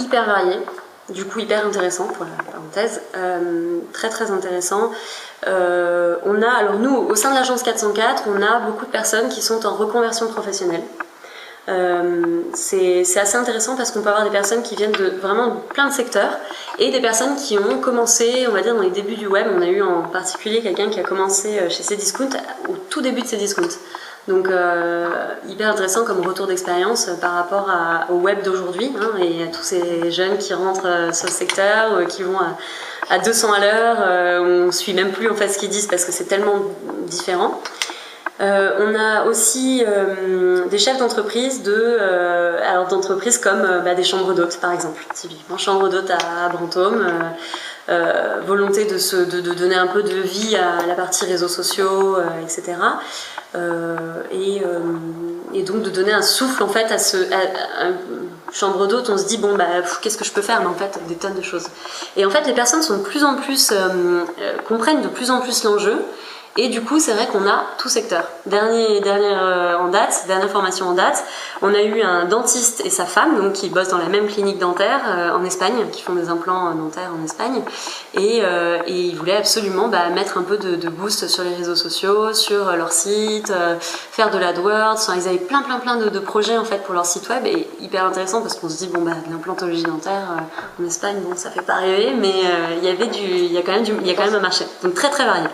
hyper varié, du coup hyper intéressant pour la parenthèse, très très intéressant. Alors nous, au sein de l'agence 404, on a beaucoup de personnes qui sont en reconversion professionnelle. C'est assez intéressant parce qu'on peut avoir des personnes qui viennent de vraiment plein de secteurs et des personnes qui ont commencé, on va dire, dans les débuts du web. On a eu en particulier quelqu'un qui a commencé chez Cdiscount au tout début de Cdiscount. Donc hyper intéressant comme retour d'expérience par rapport au web d'aujourd'hui, hein, et à tous ces jeunes qui rentrent sur le secteur, qui vont à 200 à l'heure, on ne suit même plus en fait ce qu'ils disent parce que c'est tellement différent. On a aussi des chefs d'entreprise d'entreprises comme des chambres d'hôtes par exemple, typiquement chambre d'hôtes à Brantôme, volonté de donner un peu de vie à la partie réseaux sociaux, etc. Et donc de donner un souffle en fait à chambre d'hôte. On se dit bon qu'est-ce que je peux faire, mais en fait des tonnes de choses. Et en fait les personnes sont de plus en plus comprennent de plus en plus l'enjeu. Et du coup, c'est vrai qu'on a tout secteur. Dernière formation en date, on a eu un dentiste et sa femme, donc qui bossent dans la même clinique dentaire en Espagne, qui font des implants dentaires en Espagne, et ils voulaient absolument mettre un peu de boost sur les réseaux sociaux, sur leur site, faire de l'AdWords. Enfin, ils avaient plein de projets en fait pour leur site web, et hyper intéressant parce qu'on se dit de l'implantologie dentaire en Espagne, bon, ça fait pas rêver, mais il y a quand même un marché. Donc très très varié.